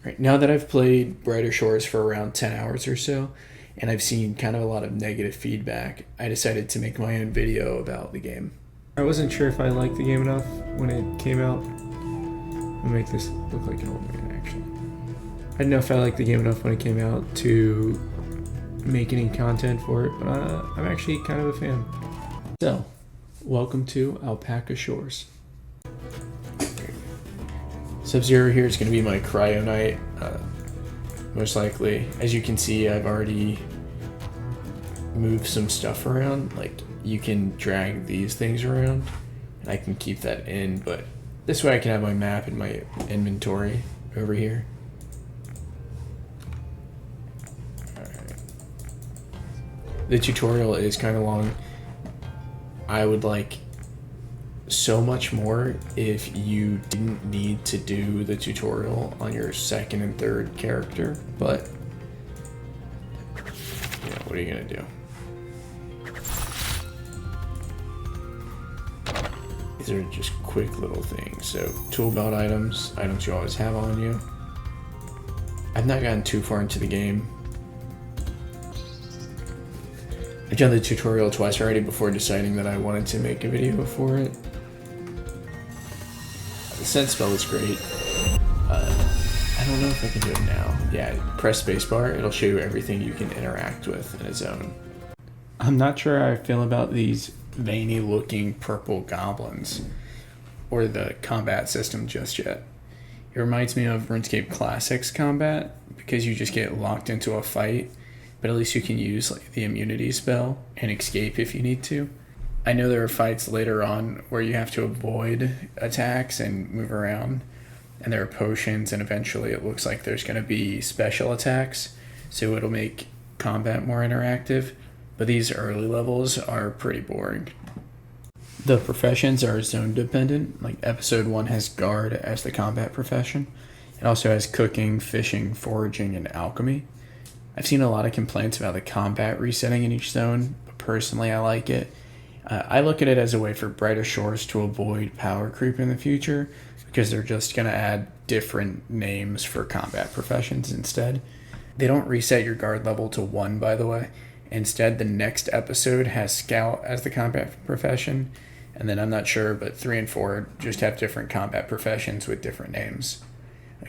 Right, now that I've played Brighter Shores for around 10 hours or so, and I've seen kind of a lot of negative feedback, I decided to make my own video about the game. I wasn't sure if I liked the game enough when it came out. I'll make this look like an old man, actually. I didn't know if I liked the game enough when it came out to make any content for it, but I'm actually kind of a fan. So, welcome to Alpaca Shores. Sub-Zero here is going to be my Cryo Knight, most likely. As you can see, I've already moved some stuff around. Like, you can drag these things around, and I can keep that in, but this way I can have my map in my inventory over here. Alright. The tutorial is kind of long. I would like so much more if you didn't need to do the tutorial on your second and third character, but yeah, what are you gonna do? These are just quick little things. So tool belt items you always have on you. I've not gotten too far into the game. I've done the tutorial twice already before deciding that I wanted to make a video for it. The scent spell is great. I don't know if I can do it now. Yeah, press spacebar, it'll show you everything you can interact with in a zone. I'm not sure how I feel about these veiny looking purple goblins or the combat system just yet. It reminds me of RuneScape Classics combat because you just get locked into a fight, but at least you can use like the immunity spell and escape if you need to. I know there are fights later on where you have to avoid attacks and move around, and there are potions, and eventually it looks like there's going to be special attacks, so it'll make combat more interactive, but these early levels are pretty boring. The professions are zone dependent, like episode 1 has guard as the combat profession. It also has cooking, fishing, foraging, and alchemy. I've seen a lot of complaints about the combat resetting in each zone, but personally I like it. I look at it as a way for Brighter Shores to avoid power creep in the future because they're just going to add different names for combat professions instead. They don't reset your guard level to 1, by the way. Instead, the next episode has Scout as the combat profession, and then I'm not sure, but 3 and 4 just have different combat professions with different names.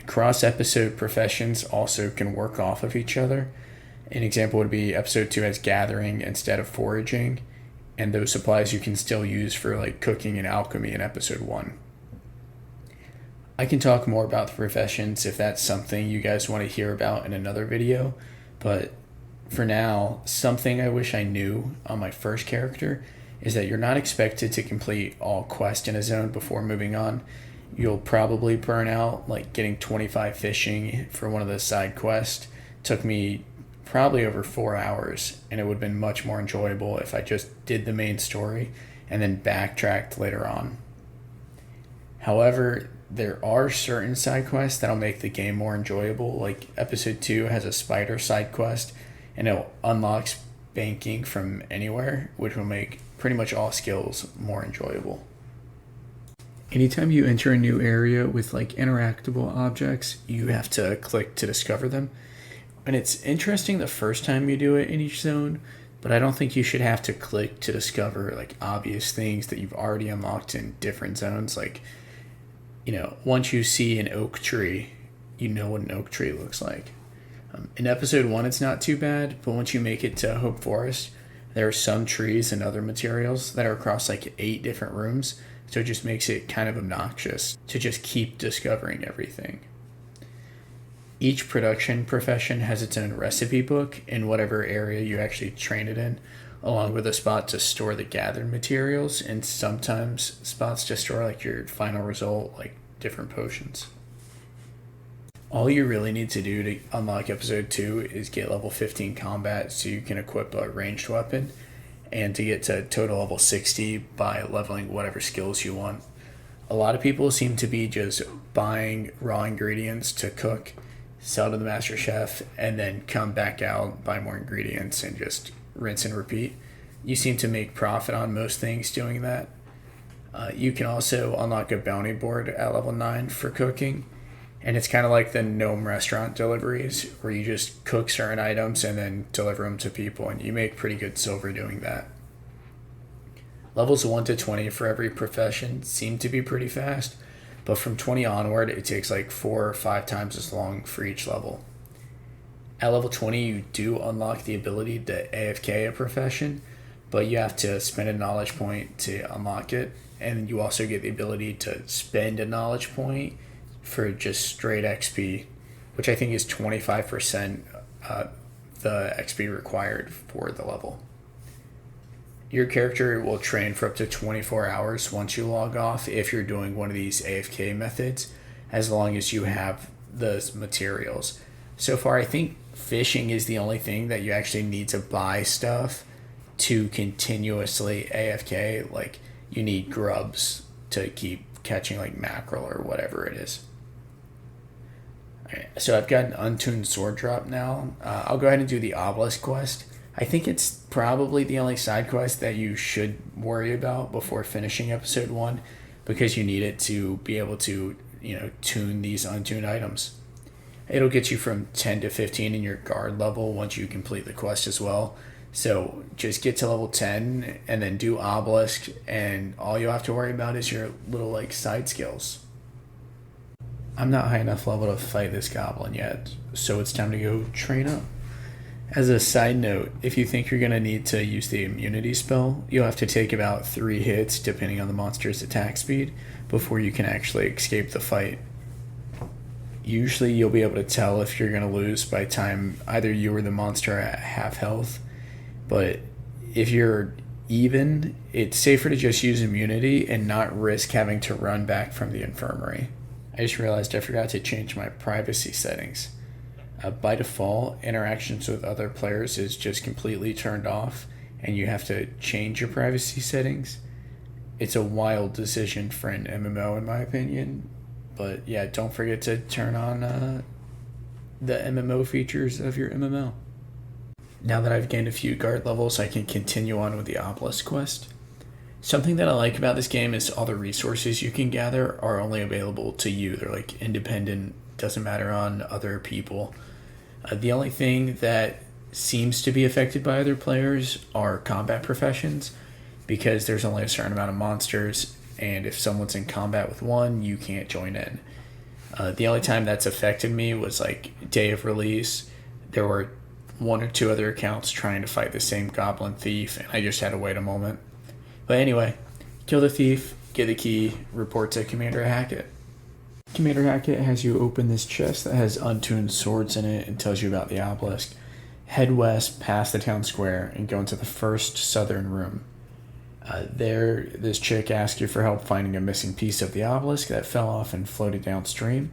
Cross-episode professions also can work off of each other. An example would be episode 2 has Gathering instead of Foraging, and those supplies you can still use for like cooking and alchemy in episode 1. I can talk more about the professions if that's something you guys want to hear about in another video, but for now, something I wish I knew on my first character is that you're not expected to complete all quests in a zone before moving on. You'll probably burn out, like getting 25 fishing for one of the side quests took me probably over 4 hours, and it would have been much more enjoyable if I just did the main story and then backtracked later on. However, there are certain side quests that'll make the game more enjoyable, like episode 2 has a spider side quest, and it unlocks banking from anywhere, which will make pretty much all skills more enjoyable. Anytime you enter a new area with like interactable objects, you have to click to discover them. And it's interesting the first time you do it in each zone, but I don't think you should have to click to discover like obvious things that you've already unlocked in different zones. Like, once you see an oak tree, you know what an oak tree looks like. In episode 1, it's not too bad, but once you make it to Hope Forest, there are some trees and other materials that are across like 8 different rooms, so it just makes it kind of obnoxious to just keep discovering everything. Each production profession has its own recipe book in whatever area you actually train it in, along with a spot to store the gathered materials, and sometimes spots to store like your final result, like different potions. All you really need to do to unlock episode 2 is get level 15 combat so you can equip a ranged weapon, and to get to total level 60 by leveling whatever skills you want. A lot of people seem to be just buying raw ingredients to cook, sell to the master chef, and then come back out, buy more ingredients, and just rinse and repeat. You seem to make profit on most things doing that. You can also unlock a bounty board at level 9 for cooking, And it's kind of like the Gnome restaurant deliveries, where you just cook certain items and then deliver them to people, and you make pretty good silver doing that. Levels 1 to 20 for every profession seem to be pretty fast, but from 20 onward, it takes like 4 or 5 times as long for each level. At level 20, you do unlock the ability to AFK a profession, but you have to spend a knowledge point to unlock it, and you also get the ability to spend a knowledge point for just straight XP, which I think is 25% the XP required for the level. Your character will train for up to 24 hours once you log off if you're doing one of these AFK methods, as long as you have the materials. So far, I think fishing is the only thing that you actually need to buy stuff to continuously AFK. Like, you need grubs to keep catching like mackerel or whatever it is. Alright, so I've got an untuned sword drop now. I'll go ahead and do the obelisk quest. I think it's probably the only side quest that you should worry about before finishing episode 1, because you need it to be able to, tune these untuned items. It'll get you from 10 to 15 in your guard level once you complete the quest as well. So just get to level 10 and then do obelisk, and all you have to worry about is your little like side skills. I'm not high enough level to fight this goblin yet, so it's time to go train up. As a side note, if you think you're going to need to use the immunity spell, you'll have to take about 3 hits depending on the monster's attack speed before you can actually escape the fight. Usually you'll be able to tell if you're going to lose by time either you or the monster are at half health, but if you're even, it's safer to just use immunity and not risk having to run back from the infirmary. I just realized I forgot to change my privacy settings. By default, interactions with other players is just completely turned off, and you have to change your privacy settings. It's a wild decision for an MMO in my opinion, but yeah, don't forget to turn on the MMO features of your MMO. Now that I've gained a few guard levels, I can continue on with the obelisk quest. Something that I like about this game is all the resources you can gather are only available to you. They're like independent, doesn't matter on other people. The only thing that seems to be affected by other players are combat professions, because there's only a certain amount of monsters, and if someone's in combat with one, you can't join in. The only time that's affected me was like day of release. There were 1 or 2 other accounts trying to fight the same goblin thief, and I just had to wait a moment. But anyway, kill the thief, get the key, report to Commander Hackett. Commander Hackett has you open this chest that has untuned swords in it and tells you about the obelisk. Head west past the town square and go into the first southern room. There, this chick asks you for help finding a missing piece of the obelisk that fell off and floated downstream.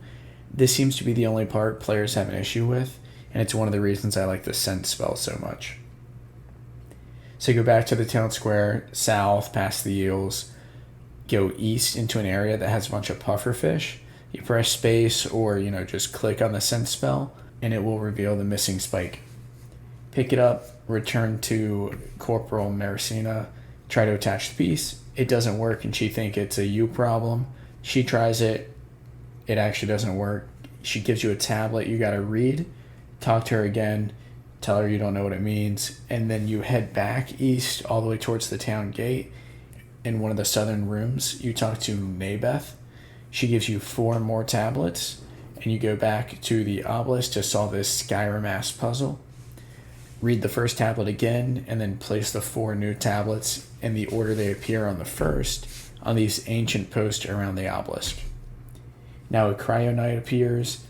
This seems to be the only part players have an issue with, and it's one of the reasons I like the scent spell so much. So go back to the town square, south past the eels, go east into an area that has a bunch of puffer fish. You press space or, just click on the scent spell, and it will reveal the missing spike. Pick it up, return to Corporal Maricina, try to attach the piece. It doesn't work, and she thinks it's a you problem. She tries it. It actually doesn't work. She gives you a tablet you gotta read. Talk to her again. Tell her you don't know what it means. And then you head back east all the way towards the town gate. In one of the southern rooms, you talk to Nabeth. She gives you 4 more tablets, and you go back to the obelisk to solve this Skyrim-ass puzzle. Read the first tablet again, and then place the 4 new tablets in the order they appear on the first on these ancient posts around the obelisk. Now a Cryo Knight appears.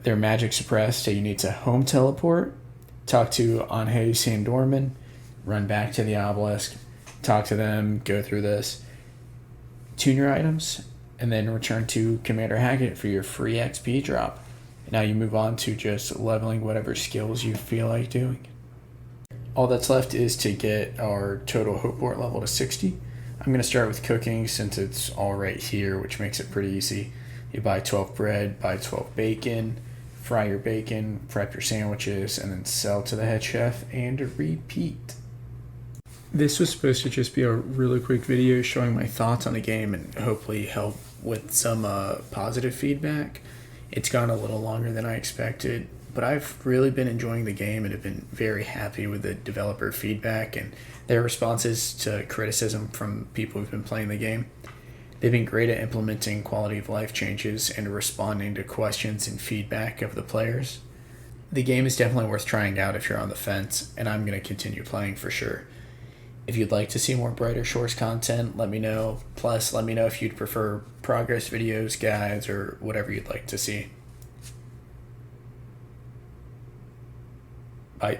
They're magic suppressed, so you need to home teleport, talk to Anhe Sandorman, run back to the obelisk, talk to them, go through this, tune your items, and then return to Commander Hackett for your free XP drop. Now you move on to just leveling whatever skills you feel like doing. All that's left is to get our total hope port level to 60. I'm going to start with cooking since it's all right here, which makes it pretty easy. You buy 12 bread, buy 12 bacon, fry your bacon, prep your sandwiches, and then sell to the head chef and repeat. This was supposed to just be a really quick video showing my thoughts on the game and hopefully help with some positive feedback. It's gone a little longer than I expected, but I've really been enjoying the game and have been very happy with the developer feedback and their responses to criticism from people who've been playing the game. They've been great at implementing quality of life changes and responding to questions and feedback of the players. The game is definitely worth trying out if you're on the fence, and I'm going to continue playing for sure. If you'd like to see more Brighter Shores content, let me know. Plus, let me know if you'd prefer progress videos, guides, or whatever you'd like to see. Bye.